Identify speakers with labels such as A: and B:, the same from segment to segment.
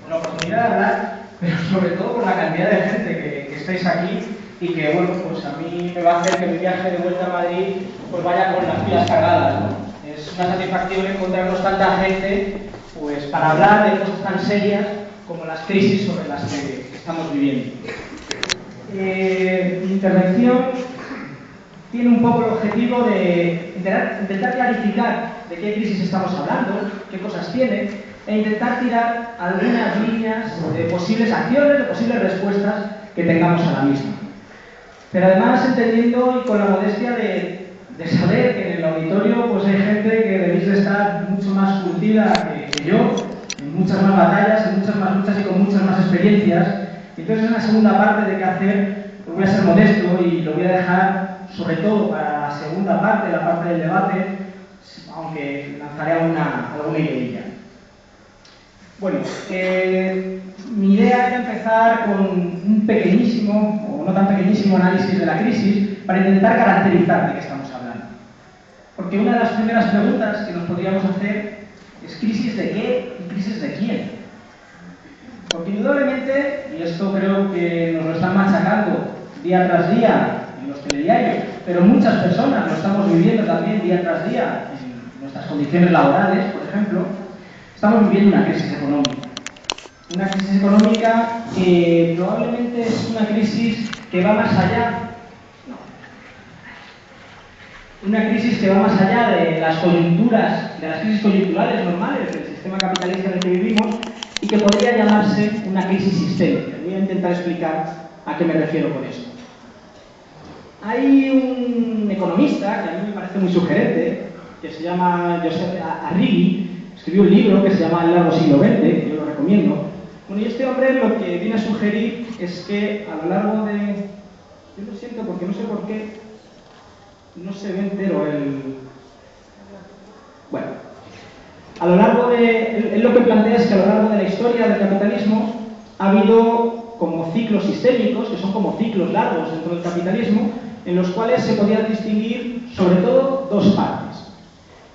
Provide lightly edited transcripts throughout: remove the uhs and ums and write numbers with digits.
A: por la oportunidad de hablar, pero sobre todo por la cantidad de gente que estáis aquí y que, bueno, pues a mí me va a hacer que mi viaje de vuelta a Madrid pues vaya con las pilas cargadas, ¿no? Es una satisfacción encontrarnos tanta gente pues para hablar de cosas tan serias como las crisis sobre las que estamos viviendo. Mi intervención tiene un poco el objetivo de intentar clarificar de qué crisis estamos hablando, qué cosas tiene, e intentar tirar algunas líneas de posibles acciones, de posibles respuestas que tengamos a la misma. Pero además entendiendo y con la modestia de saber que en el auditorio pues hay gente que debéis de estar mucho más curtida que yo, en muchas más batallas, en muchas más luchas y con muchas más experiencias. Entonces en la segunda parte de qué hacer, pues voy a ser modesto y lo voy a dejar sobre todo para la segunda parte, la parte del debate, aunque lanzaré alguna ideilla. Bueno, mi idea era empezar con un pequeñísimo, o no tan pequeñísimo, análisis de la crisis para intentar caracterizar de qué estamos hablando. Porque una de las primeras preguntas que nos podríamos hacer es ¿crisis de qué y crisis de quién? Porque indudablemente, y esto creo que nos lo están machacando día tras día en los telediarios, pero muchas personas lo estamos viviendo también día tras día en nuestras condiciones laborales, por ejemplo, estamos viviendo una crisis económica. Una crisis económica que probablemente es una crisis que va más allá. Una crisis que va más allá de las coyunturas, de las crisis coyunturales normales del sistema capitalista en el que vivimos y que podría llamarse una crisis sistémica. Voy a intentar explicar a qué me refiero con esto. Hay un economista que a mí me parece muy sugerente, que se llama Joseph Arrighi, escribió un libro que se llama El largo siglo XX, que yo lo recomiendo. Bueno, y este hombre lo que viene a sugerir es que a lo largo de... Yo lo siento porque no sé por qué no se ve entero el... Bueno, a lo largo de... Él lo que plantea es que a lo largo de la historia del capitalismo ha habido como ciclos sistémicos, que son como ciclos largos dentro del capitalismo, en los cuales se podían distinguir sobre todo dos partes.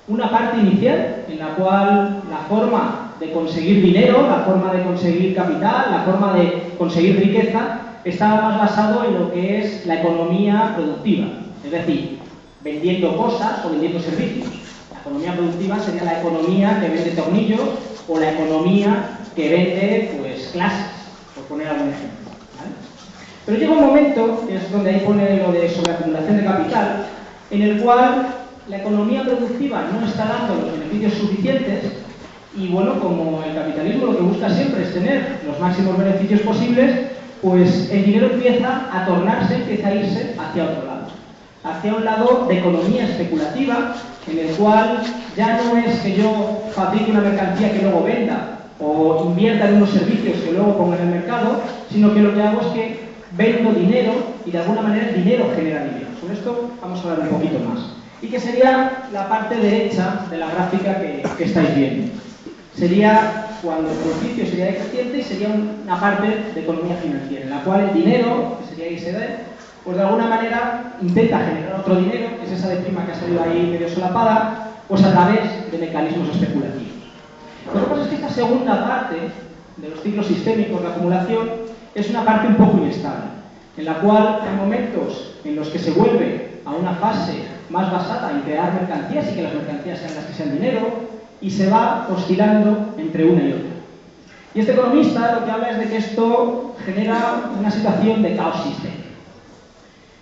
A: Una parte inicial, en la cual la forma de conseguir dinero, la forma de conseguir capital, la forma de conseguir riqueza, estaba más basado en lo que es la economía productiva, es decir, vendiendo cosas o vendiendo servicios. La economía productiva sería la economía que vende tornillos o la economía que vende pues clases, por poner algún ejemplo, ¿vale? Pero llega un momento, que es donde ahí pone lo de sobreacumulación de capital, en el cual la economía productiva no está dando los beneficios suficientes y, bueno, como el capitalismo lo que busca siempre es tener los máximos beneficios posibles, pues el dinero empieza a tornarse, empieza a irse hacia otro lado. Hacia un lado de economía especulativa, en el cual ya no es que yo fabrique una mercancía que luego venda o invierta en unos servicios que luego ponga en el mercado, sino que lo que hago es que vendo dinero y de alguna manera el dinero genera dinero. Sobre esto vamos a hablar un poquito más. Y que sería la parte derecha de la gráfica que estáis viendo. Sería cuando el beneficio sería decreciente y sería una parte de economía financiera, en la cual el dinero, que sería ISD, pues de alguna manera intenta generar otro dinero, que es esa de prima que ha salido ahí medio solapada, pues a través de mecanismos especulativos. Lo que pasa es que esta segunda parte de los ciclos sistémicos de acumulación es una parte un poco inestable, en la cual hay momentos en los que se vuelve a una fase más basada en crear mercancías y que las mercancías sean las que sean dinero, y se va oscilando entre una y otra. Y este economista lo que habla es de que esto genera una situación de caos sistémico.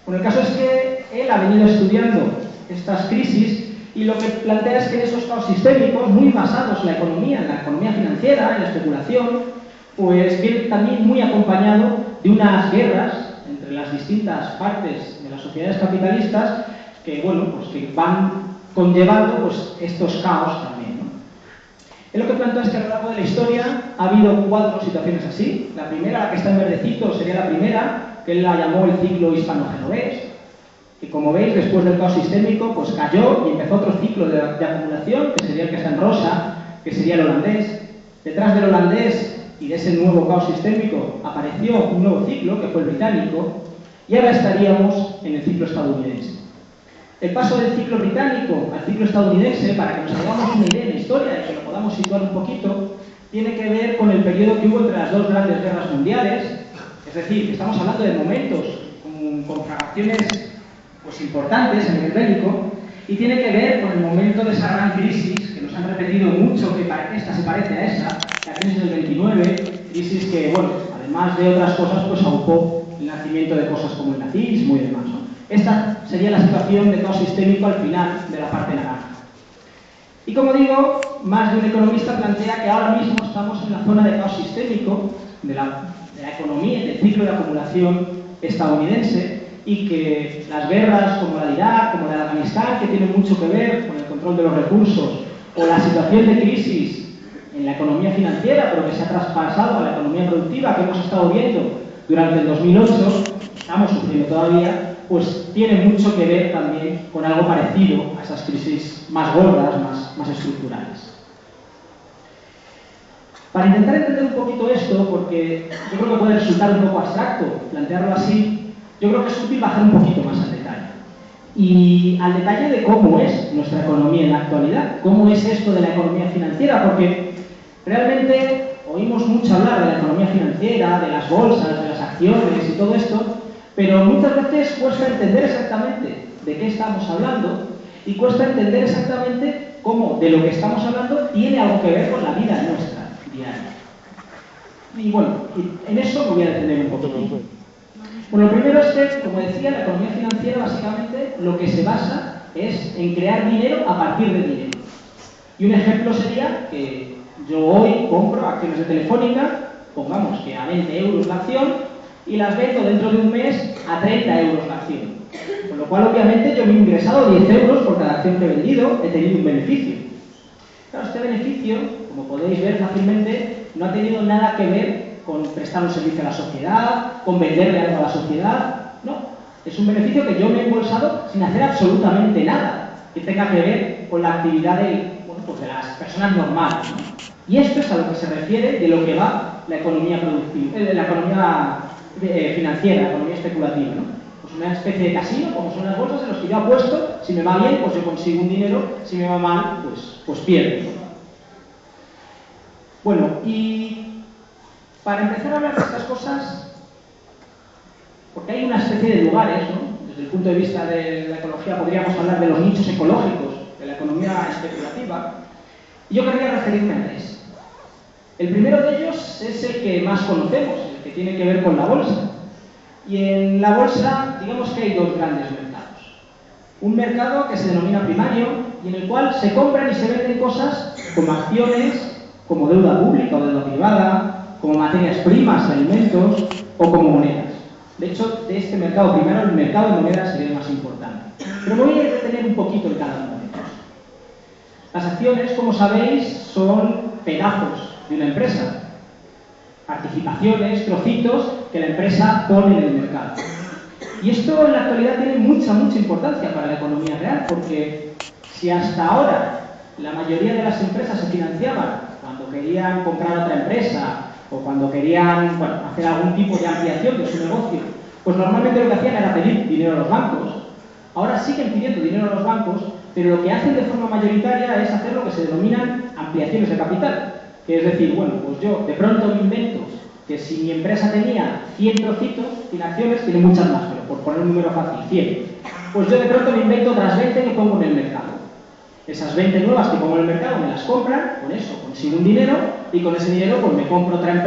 A: Bueno, el caso es que él ha venido estudiando estas crisis y lo que plantea es que en esos caos sistémicos, muy basados en la economía financiera, en la especulación, pues viene también muy acompañado de unas guerras entre las distintas partes de las sociedades capitalistas que, bueno, pues que van conllevando pues estos caos también, ¿no? Él lo que plantea es que a lo largo de la historia ha habido 4 situaciones así. La primera, la que está en verdecito, sería la primera, que él la llamó el ciclo hispano-genovés, que como veis, después del caos sistémico, pues cayó y empezó otro ciclo de acumulación, que sería el que está en rosa, que sería el holandés. Detrás del holandés y de ese nuevo caos sistémico apareció un nuevo ciclo, que fue el británico, y ahora estaríamos en el ciclo estadounidense. El paso del ciclo británico al ciclo estadounidense, para que nos hagamos una idea de la historia y que lo podamos situar un poquito, tiene que ver con el periodo que hubo entre las dos grandes guerras mundiales, es decir, que estamos hablando de momentos con conflagraciones pues, importantes a nivel bélico, y tiene que ver con el momento de esa gran crisis, que nos han repetido mucho, que esta se parece a esa, la crisis del 29, crisis que, bueno, además de otras cosas, pues ahupó el nacimiento de cosas como el nazismo y demás, ¿no? Esta sería la situación de caos sistémico al final de la parte naranja. Y como digo, más de un economista plantea que ahora mismo estamos en la zona de caos sistémico de la economía, del ciclo de acumulación estadounidense, y que las guerras como la de Irak, como la de Afganistán, que tienen mucho que ver con el control de los recursos, o la situación de crisis en la economía financiera, pero que se ha traspasado a la economía productiva, que hemos estado viendo durante el 2008, estamos sufriendo todavía, pues tiene mucho que ver también con algo parecido a esas crisis más gordas, más estructurales. Para intentar entender un poquito esto, porque yo creo que puede resultar un poco abstracto plantearlo así, yo creo que es útil bajar un poquito más al detalle. Y al detalle de cómo es nuestra economía en la actualidad, cómo es esto de la economía financiera, porque realmente oímos mucho hablar de la economía financiera, de las bolsas, de las acciones y todo esto, pero muchas veces cuesta entender exactamente de qué estamos hablando y cuesta entender exactamente cómo de lo que estamos hablando tiene algo que ver con la vida nuestra diaria. Y bueno, en eso me voy a detener un poquito. Bueno, lo primero es que, como decía, la economía financiera básicamente lo que se basa es en crear dinero a partir de dinero. Y un ejemplo sería que yo hoy compro acciones de Telefónica, pongamos que a 20 euros la acción, y las vendo dentro de un mes a 30 euros la acción. Con lo cual, obviamente, yo me he ingresado 10 euros por cada acción que he vendido, he tenido un beneficio. Claro, este beneficio, como podéis ver fácilmente, no ha tenido nada que ver con prestar un servicio a la sociedad, con venderle algo a la sociedad. No, es un beneficio que yo me he embolsado sin hacer absolutamente nada que tenga que ver con la actividad de las personas normales, ¿no? Y esto es a lo que se refiere de lo que va la economía productiva, la economía financiera, la economía especulativa, ¿no? Pues una especie de casino, como son las bolsas, en los que yo apuesto, si me va bien, pues yo consigo un dinero, si me va mal, pues pierdo, ¿no? Bueno, y para empezar a hablar de estas cosas, porque hay una especie de lugares, ¿no? Desde el punto de vista de la ecología podríamos hablar de los nichos ecológicos de la economía especulativa, y yo querría referirme a tres. El primero de ellos es el que más conocemos, el que tiene que ver con la bolsa. Y en la bolsa, digamos que hay dos grandes mercados. Un mercado que se denomina primario, y en el cual se compran y se venden cosas como acciones, como deuda pública o deuda privada, como materias primas, alimentos o como monedas. De hecho, de este mercado primero, el mercado de monedas sería el más importante. Pero me voy a detener un poquito en cada uno de ellos. Las acciones, como sabéis, son pedazos de una empresa. Participaciones, trocitos que la empresa pone en el mercado. Y esto en la actualidad tiene mucha importancia para la economía real, porque si hasta ahora la mayoría de las empresas se financiaban cuando querían comprar otra empresa o cuando querían hacer algún tipo de ampliación de su negocio, pues normalmente lo que hacían era pedir dinero a los bancos. Ahora siguen pidiendo dinero a los bancos, pero lo que hacen de forma mayoritaria es hacer lo que se denominan ampliaciones de capital. Que es decir, bueno, pues yo de pronto me invento que si mi empresa tenía 100 trocitos, 100 acciones, tiene muchas más, pero por poner un número fácil, 100. Pues yo de pronto me invento otras 20 que pongo en el mercado. Esas 20 nuevas que pongo en el mercado me las compran, con eso consigo un dinero, y con ese dinero pues me compro otra empresa